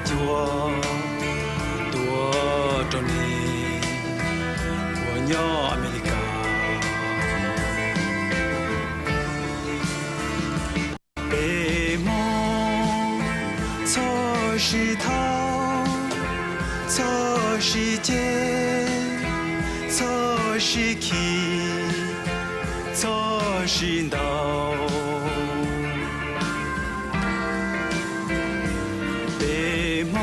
救我多少年，我要阿美利卡。北梦错石头，错时间，错时期，错时道。北梦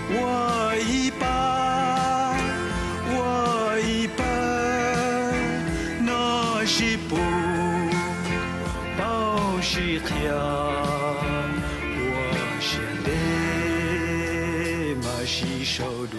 我一把，我一把，那是不保是黑，我是累嘛是受多。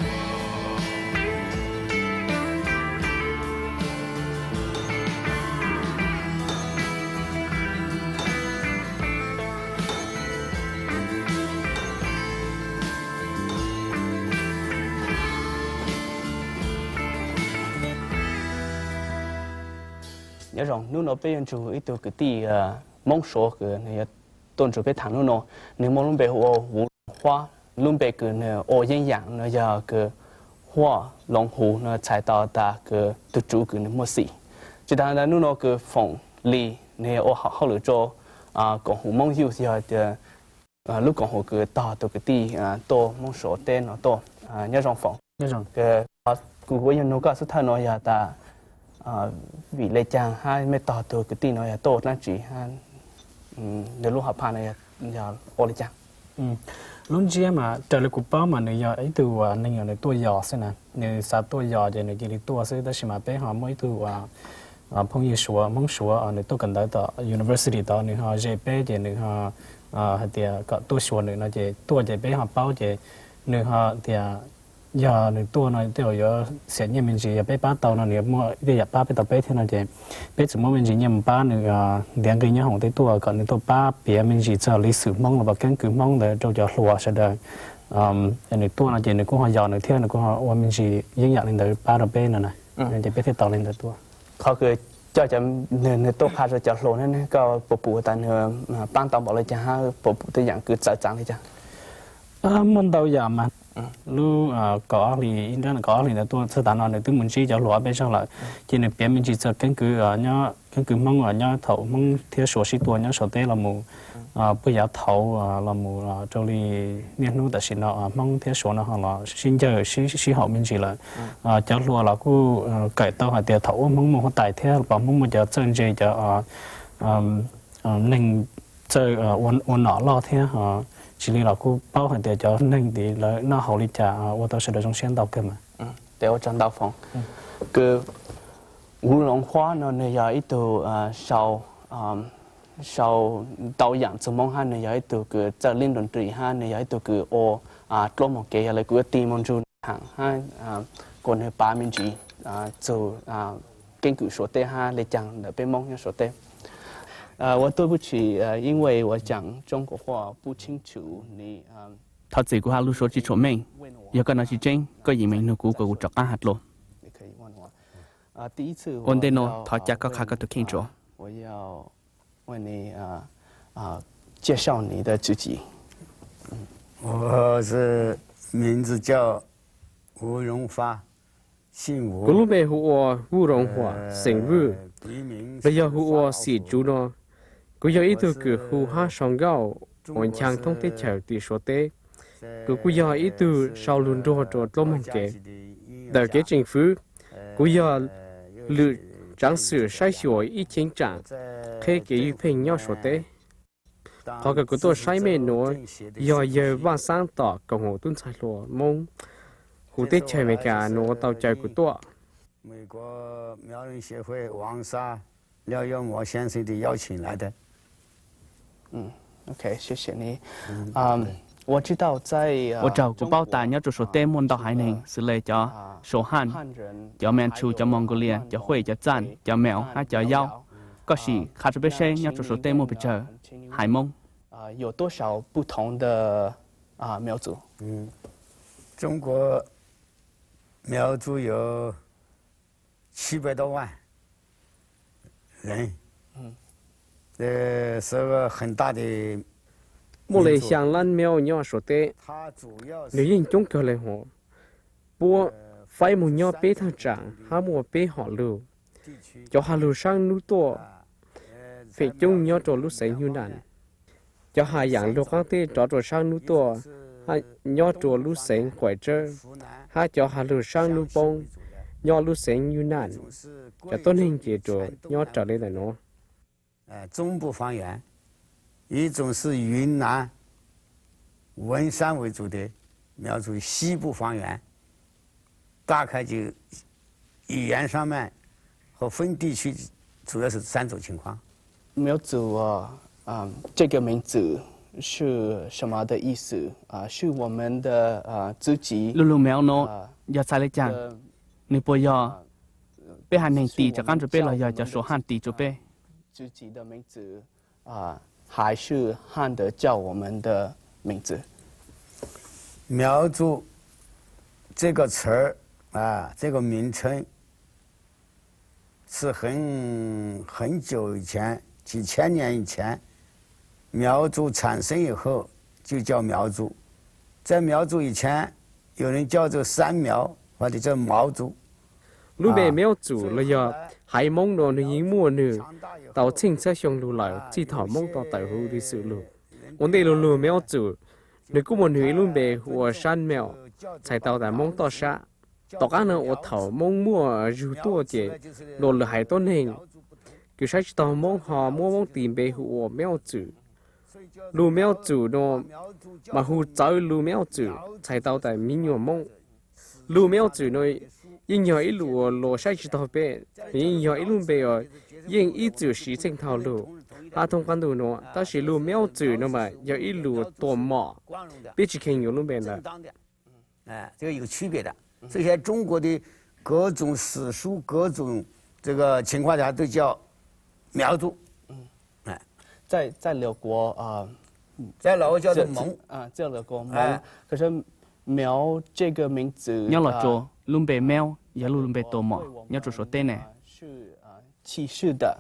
nhớ rằng nếu nó bây giờ ít tôi cái tí mong số cái này tuần trước cái tháng nữa nó nếu mong luôn về hồ vũ hoa luôn về cái này ô yên dạng nó giờ cái hoa long hồ nó chạy到ta cái tự chủ cái mua xỉ chỉ đang là nó cái phòng lì này ô họ lựa cho còn hồ mong yêu thì giờ lúc còn hồ cái ta tôi cái tí to mong số tên nó to nhớ rằng phòng nhớ rằng cái của cái nó có sự thay nó giờ ta vì lệ chàng hai mấy tờ từ cái tin nói tốt là chỉ hai nếu lúc học hành này giờ ô lệ chàng lúc chia mà trở lại cục bao mà người giờ ấy từ nên là tôi giờ xem nè người sao tôi giờ thì người chỉ tôi sẽ tới mà bé họ mới từ phong yêu số mong số người tôi cần tới tờ university đó người họ dễ bé thì người họ thì có tôi số người nó chỉ tôi chỉ bé họ bao chỉ người họ thì giờ người tôi nói theo giờ sẽ nhận mình chỉ bé ba tàu nó nếu mua đi nhập ba bé tàu bé thì nó chỉ bé chỉ mua mình chỉ nhận ba nữa điện cái nhớ hỏng tới tôi còn người tôi ba bé mình chỉ cho lịch sử mong là vào căn cứ mong để cho giờ lúa sẽ được người tôi là chỉ người cũng họ giờ người theo người cũng họ mình chỉ nhận nhận lên tới ba tàu bé nữa này nên chỉ bé thì tàu lên tới tôiเขาคือจะngười tôi khai rồiจะlúa nênก็ปูปูแต่người ban tàu bảo làจะให้ปูปูตัวอย่างคือจะจังเลยจ้ะ mình tàu giờ mà lu có thì internet có thì là tôi sẽ tán nói từ mình chỉ cho lúa bên trong là chỉ là bé mình chỉ cho căn cứ ở nhá căn cứ mong ở nhá thầu mong theo số sĩ tuổi nhá số tế là mù bây giờ thầu là mù cho đi nghiên cứu tại sao nó mong theo số nó họ là xin chờ sĩ họ mình chỉ là cho lúa là cứ cải tạo hay theo thầu mong mong họ tài theo và mong một giờ chân chơi cho nên chơi ôn nọ lo theo chỉ là cô bao hành để cho nên thì là nó hậu lý trả ô tô sẽ được trong sen đào cơ mà để ở trong đào phòng cái ngũ long hoa nó này giờ ít từ sau tàu dạng sớm mong hai này giờ ít từ cái giờ liên đoàn trị hai này giờ ít từ cái ô trôi một cái là cái team mong chu hàng hai còn hai ba mình chỉ từ kinh cử số t hai để chẳng để bên mong số t 我对不起，因为我讲中国话不清楚，你他自己话路说起出名，有个那是真，个移民那股个我找干哈咯。你可以问我。第一次我的呢，他家个看个都清楚。我要问你介绍你的自己。我是名字叫吴荣发，姓吴。古鲁贝胡我吴荣华，姓吴。bây giờ hùa xỉ chú nó cứ giờ ít từ cứ hù ha sòng gạo ổn chàng thông thế chèo từ số tế cứ giờ ít từ sau luôn đồ đồ lông mông kể đời cái chính phủ cứ giờ lựa trang sử sai sửa ít chính trạng khi cái phình nhau số tế họ cái tôi sai mê nó giờ vang sáng tỏ cầu hồ tuân sai lúa mông hù tết chơi mấy cả nó tàu chơi của tôi 美国苗人协会王沙廖耀模先生的邀请来的。OK， 谢谢你。我知道在我找của bao tài nhớ số tên môn đào hải này xử lý cho số Han, cho Manchu, cho Mongolia, cho Huế, cho Zan, cho Mèo, hay cho Yao. Có gì khác biệt xe nhớ số tên môn bây giờ Hải Mông. 有多少不同的苗族？中国苗族有700多万人，是个很大的莫雷香兰苗鸟说的，你应中国来吼，不phải một nhau bé thằng trạng, hai một bé họ lù, cho hai lù sang lù to, phải chung nhau cho lù sinh như nạn, cho hai dạng lù khác thế cho sang lù to, hai nhau cho lù sinh khỏe chơi, hai cho hai lù sang lù bông, nhau lù sinh như nạn, cho tôn hình chế cho nhau trở lại nó. 中部方言，一种是云南、文山为主的苗族西部方言。 大概就语言上面和分地区主要是3种情况。苗族这个名字是什么的意思啊？是我们的自己。路路苗呢，要再来讲，你不要被汉人地，就跟着被了要就说汉地就被。自己的名字还是汉的叫我们的名字。苗族这个词儿。 这个名称是很久以前，几千年以前，苗族产生以后就叫苗族。在苗族以前，有人叫做山苗或者叫毛族。lúc bé苗族là do hai mong đồ người mua nữa, tàu chính sẽ dùng lù lại chỉ thảo mong tàu tàu hữu đi sự lù. Vấn đề lù苗族，người cũng một người lúc bé của山苗，才到在mong tàu sa. 大家呢，我头蒙摸入多些，落了海多年，就才知道蒙哈蒙地被我苗族，路苗族呢，嘛胡走路苗族，才到在民谣蒙，路苗族呢，因有一路落才知道被，因有一路被哦，因一族是正套路，他同关度呢，但是路苗族呢嘛，有一路多嘛，别去看有路边的，这个有区别的。 这些中国的各种史书、各种这个情况下都叫苗族。在辽国在老挝叫做蒙在辽国蒙。可是苗这个名字，鸟老做龙北苗，也龙北多嘛，鸟做说对呢。是歧视的。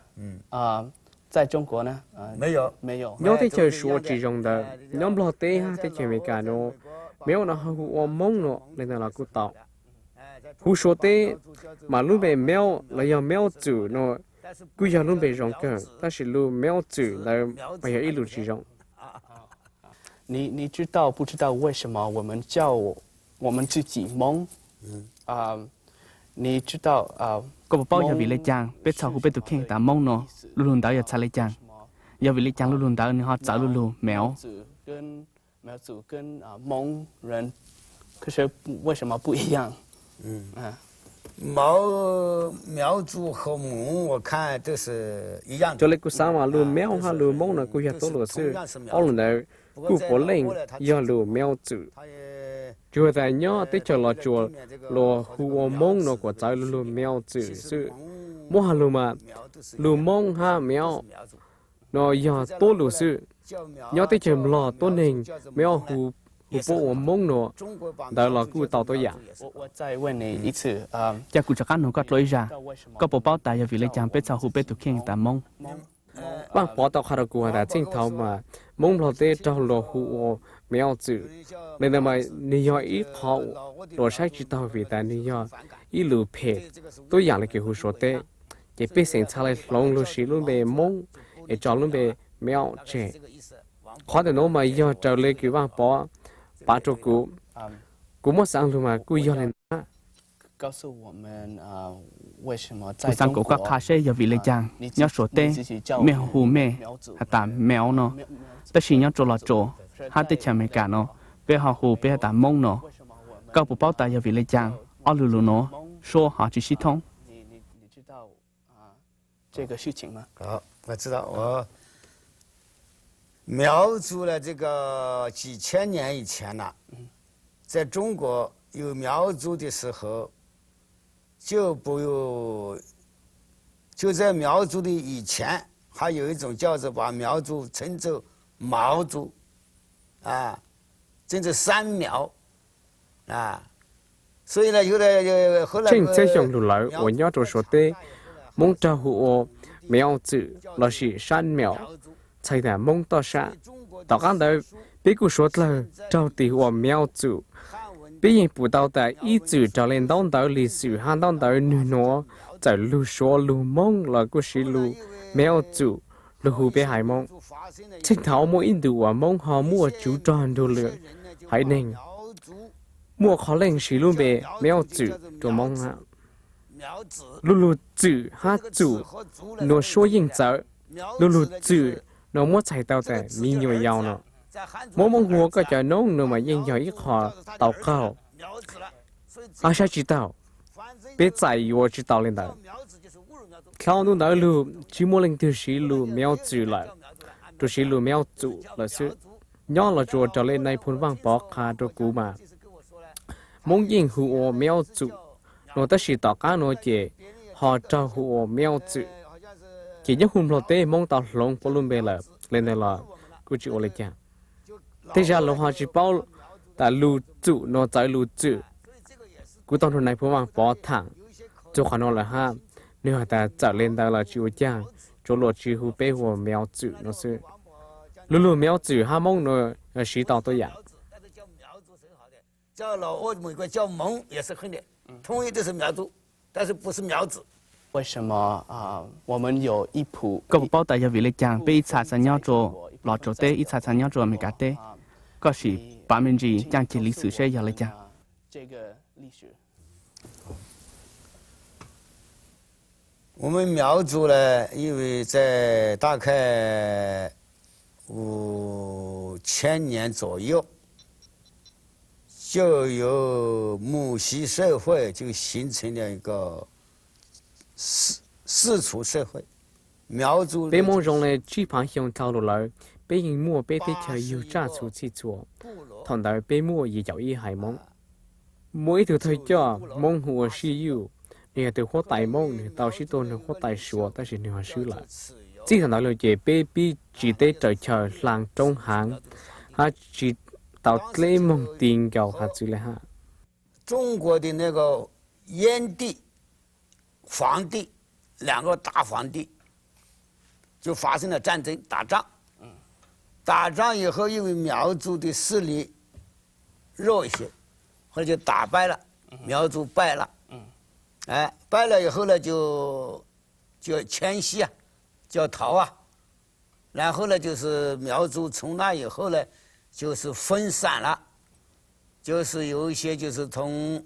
在中国呢没有。鸟在这说之中的，鸟不老对哈，在这没干哦，苗呢还我蒙了，那那古道。 胡说的，马路被苗来要苗族喏，古要路被容更，但是路苗族来没有一路之中。你知道不知道为什么我们叫我们自己蒙？你知道có một bao giờ vì lấy chàng biết sao không biết được khen ta mong nó luôn luôn đào giờ sai lấy chàng giờ vì lấy chàng luôn luôn đào nên họ找luôn luôn mèo 苗族跟蒙人可是为什么不一样？苗族和蒙，我看都是一样的。 cho nên cô sao mà luôn mèo ha luôn mong là cô hiểu tốt luật sư, ông lần này cô có lên giờ luôn mèo chữ, chùa tại nhớ tới chờ là chùa lo khu mong nó có trái luôn mèo chữ sư, mua hà luôn mà luôn mong ha mèo, nó giờ tốt luật sư, nhớ tới chờ lo tốt nên mèo khu bộ mong nó, đó là cô tao tôi dạng. 我再问你一次cha cụ cho các nó có lối ra có bộ bao tài giờ vì lấy chàng biết sao không biết được khen ta mong bác bỏ tao khai của đã chính thảo mà mong lo tê trong lo hu mèo chữ nên là mà nhiều ít họ lo sai chỉ tao vì ta nhiều ít lù phê tôi dạng là kiểu hu số tê chỉ biết sinh ra lại lòng lo xí luôn về mong để cho luôn về mèo trẻ khó để nó mà giờ trở lại kiểu bác bỏ把照顾，古莫上路嘛，古要人。告诉我们为什么在 sang 中 cổ các 国 khá sẽ giờ vì lấy chàng nhớ số tê mèo hù mè hạt tà mèo nó tất nhiên nhớ chỗ là chỗ hạt tê chả mè cả nó bé họ hù bé tà mông nó các bộ bao tài giờ vì lấy chàng ở lù lù nó số họ chỉ系统。你知道这个事情吗？好，我知道我。 苗族的这个几千年以前呢，在中国有苗族的时候，就在苗族的以前，还有一种叫做把苗族称作毛族，称作山苗，所以呢，后来。正在上路来，我要做说的，蒙着胡苗族，那是山苗。 才在蒙到山，到刚的别个说了，找的我苗族，别人不到的一直找人当到历史汉当到女喏，在路说路梦了个是路苗族，路湖别海梦，青头莫印度啊梦哈莫主张度了，海宁。莫可能是路边苗族做梦啊，路族哈族，诺说应走，路族诺莫才到的民有要呢，莫梦我个就弄那么应有一块祷告，阿啥知道，别在意我知道领导，靠弄到路，只莫令就是路苗族了，就是路苗族了是，nhỏ了做就lên này phun vang bỏ khá cho cú mà. Mong yên hữu mèo chủ, nó ta chỉ tỏ cá nó chỉ họ cho hữu mèo chủ. Chỉ nhớ hôm lót tế mong tao lông bỏ luôn bề là lên đây là cứ chịu lấy chả. Thế ra là họ chỉ bảo ta lưu chủ nó trái lưu chủ. Cú tao này phun vang bỏ thẳng, cho khả nó là ha. Nếu ta trở lên đây là chịu chả, cho lột chỉ hữu bề hữu mèo chủ nó sẽ. Lulu苗族哈蒙呢，是到多样。叫老挝美国叫蒙也是很的，同意都是苗族，但是不是苗子。为什么我们有一谱个包大家为了讲被查查鸟做老做的，一查查鸟做没干的，个是之讲起历史学要来讲。这个历史。我们苗族呢，因为在大概5000年左右，就有母系社会就形成了一个氏族社会。苗族北蒙中的基盘乡道路来，北营莫北地区有炸出去做，同到北莫也有一海蒙，每条推家蒙和是有，你对火大蒙，你到时多你火大说，但是你还是来。只同到了这北比只得在桥浪中行，还只到雷蒙定高还之类哈。中国的那个燕地、黄地两个大皇帝就发生了战争，打仗。打仗以后，因为苗族的势力弱一些，后来就打败了，苗族败了。败了以后呢，就迁徙啊。叫逃啊，然后呢，就是苗族从那以后呢，就是分散了，就是有一些就是从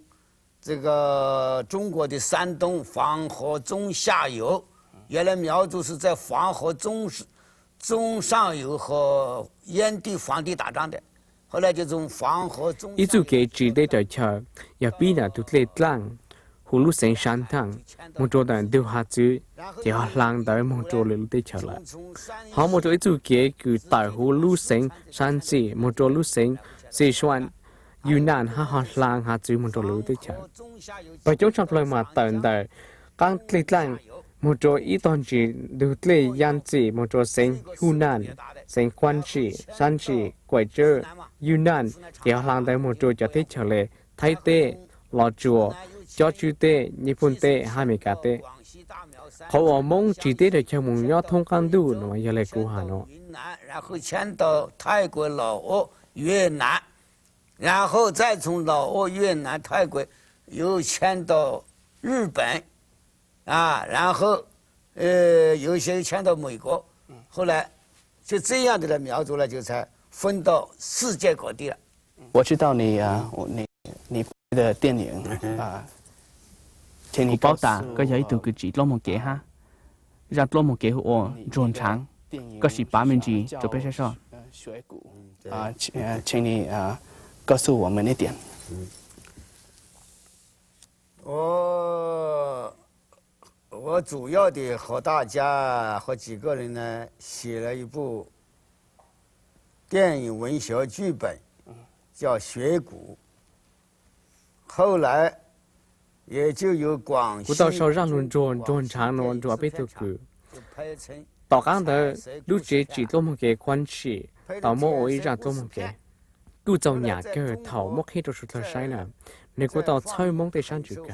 这个中国的山东黄河中下游，原来苗族是在黄河中上游和燕地、黄地打仗的，后来就从黄河中。一组给只得在桥，也比那都来浪。hồ lú sen san thang, một chỗ đàn đều hạt chữ, thì họ lang tới một chỗ lũ tê trở lại. Họ một chỗ ít chú kế cứ tại hồ lú sen san chỉ một chỗ lú sen, xì xoan, Yunnan họ lang hạt chữ một chỗ lũ tê trở. Và chỗ trong lời mà tận đời, các lê lang, một chỗ ít toàn chỉ đều lê yan chỉ một chỗ sen Yunnan, sen quan chỉ, san chỉ, quẩy chơ, Yunnan, thì họ lang tới một chỗ cho tê trở lại, thay tê, lò chùa, cho chú tê, nhị phun tê, hai mươi cả tê. Họ ở mong chỉ tê để cho mong nhau thông can đủ nó giờ lại cứu hà nó. 然后迁到泰国、老挝、越南，然后再从老挝、越南、泰国又迁到日本，然后有一些迁到美国，后来就这样的苗族呢，就才分到世界各地了。我知道你拍的电影请你包打có giấy từ cái chỉ lo một kế ha, ra lo một kế hộ rộn ràng, có sĩ bá mình gì cho biết sao? 请你告诉我们一点。我主要的和大家和几个人呢写了一部电影文学剧本，叫《学古》。后来也就有广西。我到时候让人做长了做被头个。到刚的路接只多么个关系，到么我一让多么个，กูเจ้าหยาเกิดเถา莫黑着出头晒呢，你กู到菜蒙得上去个。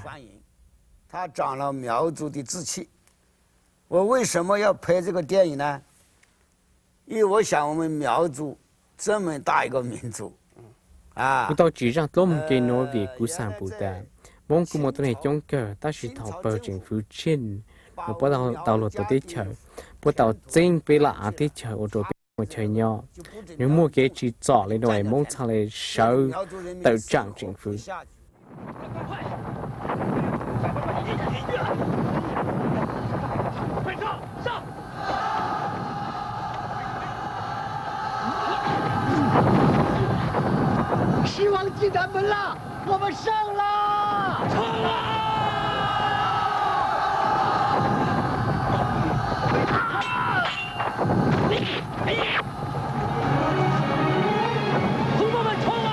他长了苗族的志气。我为什么要拍这个电影呢？因为我想我们苗族这么大一个民族，啊不，到只让多么给挪为古上不的，蒙古莫多内中个，但是逃不政府钱，我不到了到底球，不到真被拉底球，我做我chơi nhỏ，nếu mua cái chỉ rõ lên rồi mong sao lại sáu tự trạng政府。狮王进南门了，我们上了！冲啊！同胞们冲啊！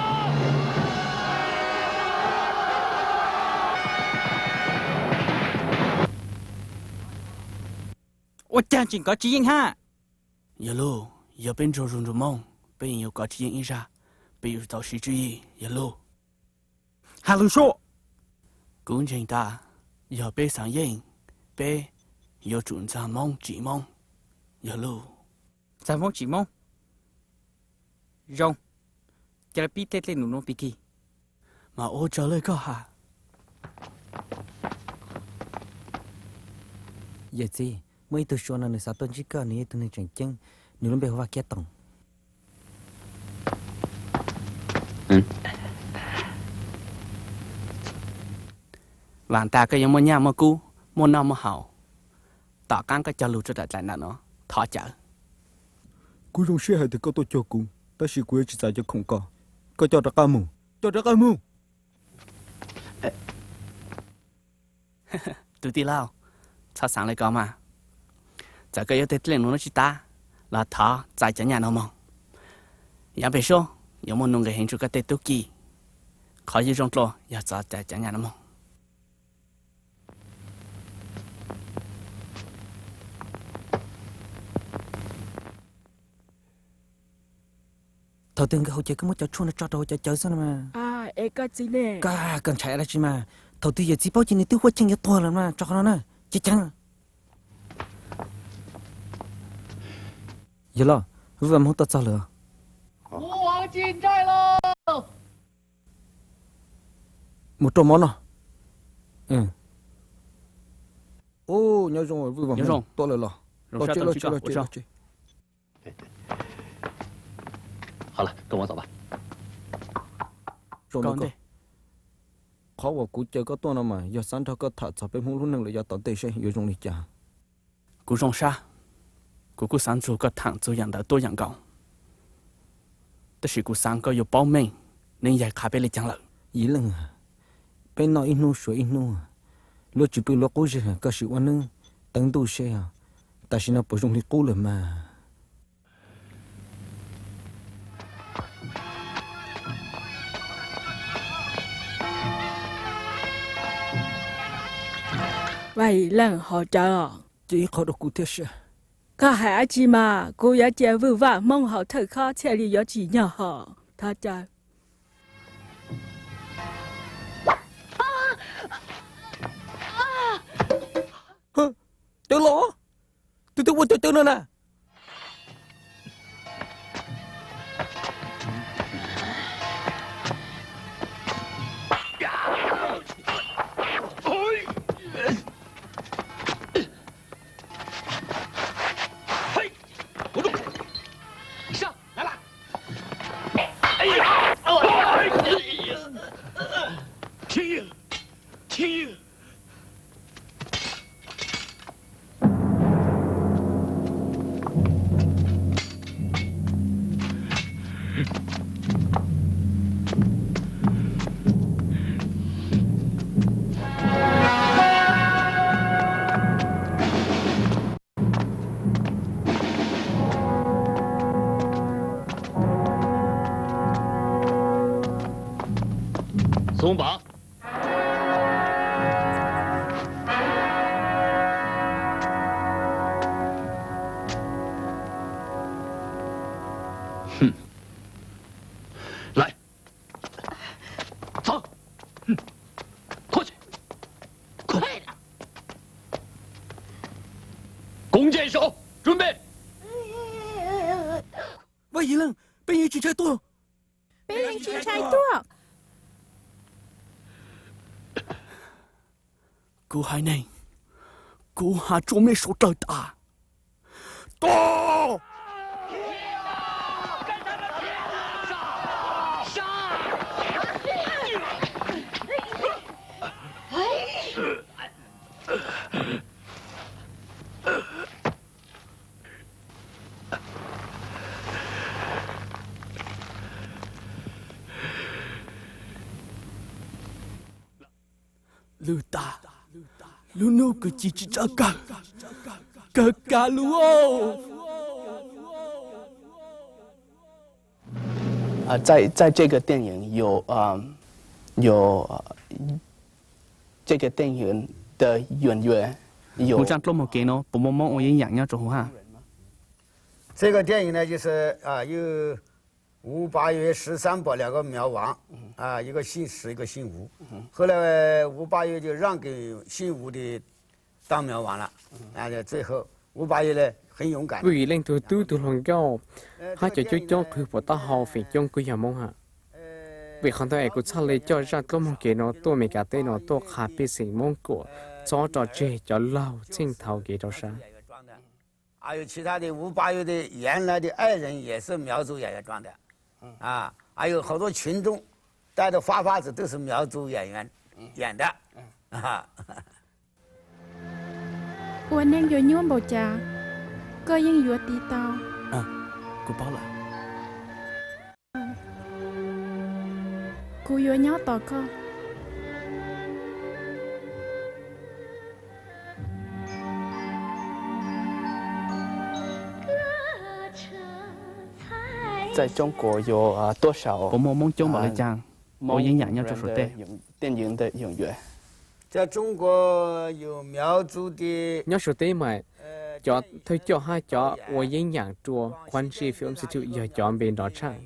我将军có chỉ ha. Giờ lô, giờ bên rồi rung rung mong, bên yêu có chuyện ý ra, bên yêu tao sĩ chú ý, giờ lô. Hà lưu số. Cũng chính ta, giờ bên sáng yên, bên yêu chuẩn ra mong chỉ mong, giờ lô. Sao mong chỉ mong. Rong. Chả là bí tết lên nụ nô bí kỳ. Mà ô trả lời có hả? Giờ gì? Mới từ xưa này sao tuần chỉ có này từ này chẳng chăng, nếu nó bị hoa kia tổng. Bạn ta cái giống nhà mà cũ, một năm mà hảo. Tỏ cán cái cho lưu cho đại lại nó, thọ chở. Cú rong xe hay thì có tôi cho cùng, ta chỉ quên chỉ giải cho không có cho ra mù, cho ra mù. Tụi tì lao, sao sáng lại có mà. Giờ cái yếu tết lên nó chỉ ta, là thọ giải cho nhà nó mong. Giờ bây giờ, nếu muốn nông cái hình cho cái tết tốt kỳ, khó gì rong lo, giờ giải cho nhà nó mong. Thầu tiên cái hậu chơi có muốn cho chuông nó cho đâu cho chơi sao mà. À, em có gì nè? Cả cần chạy ra chi mà. Thầu tiên giờ chỉ bao nhiêu này tiêu hoa chăng cái to lắm mà cho nó nè, chỉ chăng. Giờ lo, vừa muốn tao sao lừa. 国王进寨喽！ Một trò món nào. Ừ. Ô, nhớ rồi, vừa Nhớ rồi. to lừa. Rong xa tao chỉ có,我知道。好了，跟我走吧。 Rồi Con nó đi. khó vào cú chơi có to nào mà giờ sáng thao có thả cho bên hông lúc nâng lại giờ tận tây sẽ hiểu trong lịch trả. Cú rong xa. Cú sáng chủ có thẳng cho dạng đã tôi dạng gạo. Tất sĩ cú sáng có yêu bao mình, nên giải khá bên lịch chẳng lợi. Ý là bên nó inu sửa inu lúc chỉ bị lúc cố gì có sự quan nâng tăng tu xe ta chỉ nó bổ sung thì cũ rồi mà. Vậy lần họ chờ. Chỉ khó được cụ thể sẽ. Có hả chị mà, cô giáo trẻ vừa vả mong họ thật khó sẽ lý do chỉ nhỏ họ. Thật chờ. Chờ lỗ. Tôi quên chờ nữa nè.松绑。哼，来，走，过去，快点！弓箭手，准备。 Vậy lần 被一只柴多，被人吃柴多。cô hai này, cô hà trộm lấy số trời ta. To! Lưu ta, lưu nô cứ chỉ cho cả lưu ô. 在这个电影有这个电影的演员有。我讲多么给呢？不么么我也养要做哈。这个电影呢，就是有吴八岳、十三伯两个苗王，一个姓石，一个姓吴。后来吴八岳就让给姓吴的当苗王了，最后吴八岳呢很勇敢。Vì lên từ từ từ hoàng cao, hai chỗ cho cứ bỏ ta hào phải trong cứ nhà mong hả. Vì không thể cứ sao lấy cho ra tôi mong cái nó tôi mấy cái tên nó tôi khá bị sinh mong của, cho trò chơi cho lâu trên thầu cái đó sao. 还有其他的吴八岳的原来的爱人也是苗族演员装的，还有好多群众带着花发子都是苗族演员演的，我能有妞不家，ก็ยังอยู่ตีเตา cô bảo là กูอยู่เนาะต่อก็ 在中国有多少？不么么中吧来讲，我也养要做说的。电影的演员。在中国有苗族的。nhớ số tế mà cho thôi cho hai cho我演养做关系 film studio chọn bên đó trang.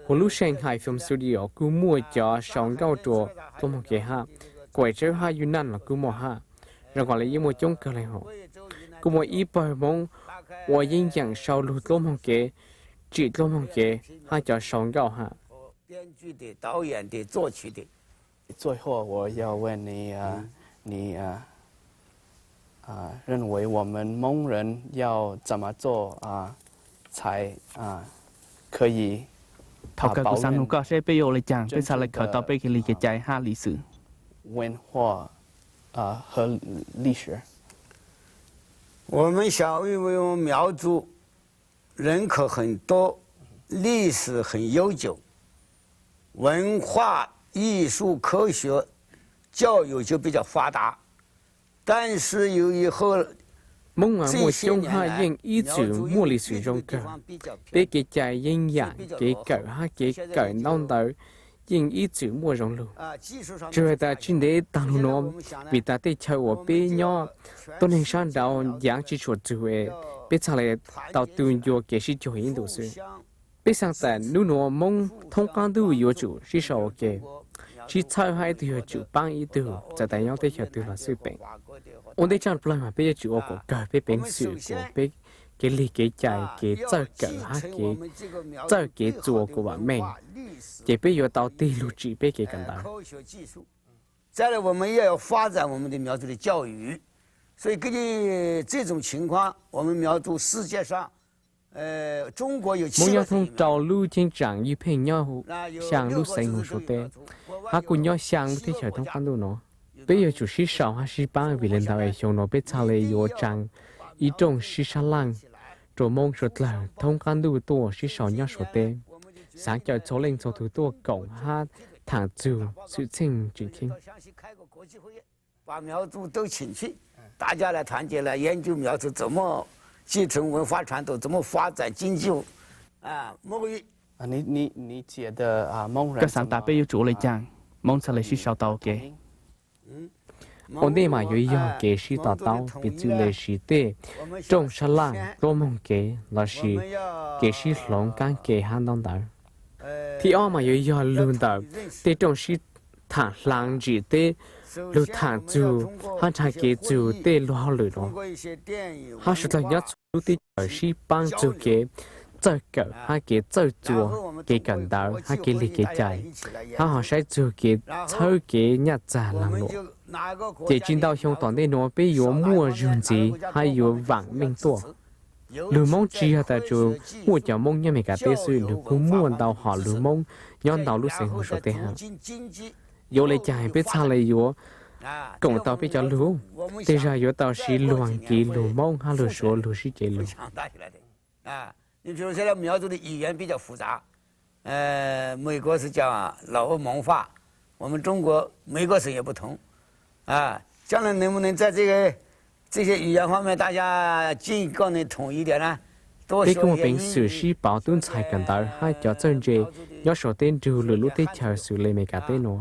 Hồi lúc Shanghai film studio cứ mua cho sòng gạo trộn tôi một cái ha, quay trở hai Yunnan là cứ mua ha, rồi còn lại mua trong cơ lại họ. Cứ mua ít bờ mong, 我演养sau lúc tôi một cái, chỉ tôi một cái, hai cho sòng gạo ha. 编剧的、导演的、作曲的。最后我要问你认为我们蒙人要怎么做才可以 thảo cả của sang nụ có sẽ bây giờ lại chẳng bây giờ lại khởi tao bây cái lý cái trái ha lịch sử 文化和历史。我们想，因为我们苗族人口很多，历史很悠久，文化、艺术、科学、教育就比较发达。但是由于后 mong mà một trong hai dân ý chữ mua lịch sử trong cờ, bé cái trái dân dạng cái cờ hai cái cờ non tới dân ý chữ mua trong luôn. Rồi ta chuyên để tăng nó vì ta tới chơi ở bé nhỏ, tôi nên sang đầu dạng chỉ chuột chữ ấy, bé trả lại tàu tuôn vô cái sự cho hiện đồ sự. Bé sang tại nu nó mong thông quan đủ yếu chủ chỉ sau cái, chỉ chơi hai từ chủ bằng ý từ,จะแต่nhau tới chơi từ là sự bệnh. Ông đây chẳng phải mà bây giờ chủ của cờ bây bệnh sự của bây cái lý cái chạy cái chơi cờ ha cái chơi cái chùa của bạn mình chỉ bây giờ tao đi lưu trữ bây cái cần đó. 再来，我们也要发展我们的苗族的教育，所以根据这种情况，我们苗族世界上，中国有muốn giao thông trào lưu trên trạng như phê nhau sang lưu xây một số tế, ha cùng nhau sang thế trời thông quan đâu nó. Bây giờ chủ sĩ sáu hay sĩ ba vì lên tàu ấy trong nó biết sao lấy yếu trang ý trong sĩ sa lang rồi mong số là thông can đủ tổ sĩ sáu nhau số tế sáng cho số lên số thứ tổ cộng ha thẳng dù sự tình chỉ thiên 把苗族都请去，大家来团结来研究苗族怎么继承文化传统，怎么发展经济沐浴。你觉得蒙人 các sáng tạo bây giờ chủ lại chẳng mong sẽ lấy sĩ sao tàu kế. Ông đây mà yếu kế sĩ tàu tàu bị chữ lệ sĩ tê trong sa lang tô mong kế là sĩ kế sĩ lông can kế han đông đảo thì ông mà yếu lương đảo tê trong sĩ thả lang chỉ tê lưu thả dù han thả kế dù tê lưu hao lửa đó ha sự là nhất lưu tê ở sĩ bang dù kế chơi cỡ hai cái chơi chùa cái cần đào hai cái lì cái chạy hai họ sẽ chùa cái chơi cái nhặt giả lăng lộ chỉ chính đạo trong toàn đây nó bây giờ mua rừng gì hay giờ vàng minh tổ lừa mong chỉ là tại chỗ mua cho mong như mấy cái tê sư lừa cũng mua đào họ lừa mong nhon đào lúc sinh hồ số tê hàng giờ lấy chạy biết sao lấy giờ cộng tàu biết cho lừa thế ra giờ tàu xí luồng kỳ lừa mong hay lừa số lừa xí chạy lừa你比如现在苗族的语言比较复杂，美国是讲老欧蒙话，我们中国美国省也不同，将来能不能在这些语言方面大家尽可能统一点呢？多说 cái công việc xử sĩ bảo tuân sai cần đào hai cho chân dê do số tên trừ lừa lúc tết chờ xử lý mấy cái tên nó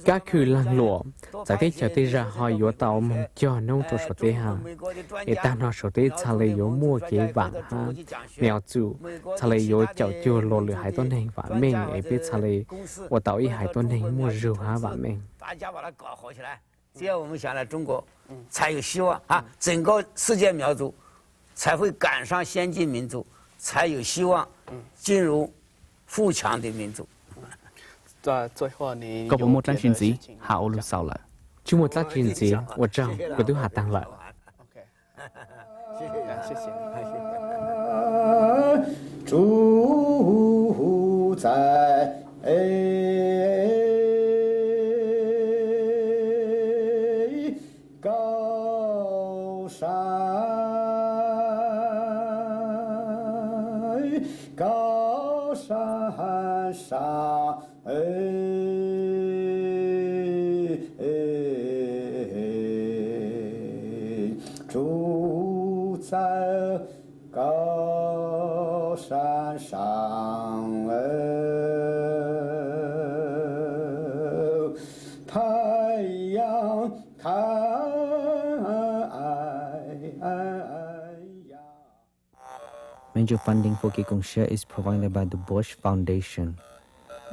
các khử lăng lụa giải tết chờ tết ra hỏi yếu tàu mong cho nông cho số tết hàng để ta nói số tết trả lời yếu mua cái vàng ha nghèo chủ trả lời yếu chậu chưa lô lừa hai tuần hành vàng mình để biết trả lời của tàu y hai tuần hành mua rượu ha vàng mình 只要我们想来中国，才有希望啊！整个世界苗族才会赶上先进民族，才有希望进入富强的民族。có một trang truyền gì hảo lúc sau là chứ một trang truyền gì của trong của tôi hạ tăng lại 住在高山高山上住在高山上太阳太阳 Major funding for Kekong Share is provided by the Bosch Foundation.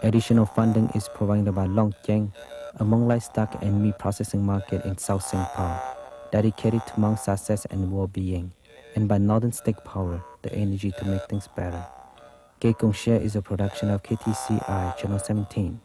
Additional funding is provided by Long Cheng, a Hmong livestock and meat processing market in South St. Paul, dedicated to Hmong success and well-being, and by Northern Stake Power, the energy to make things better. Kekong Share is a production of KTCI Channel 17.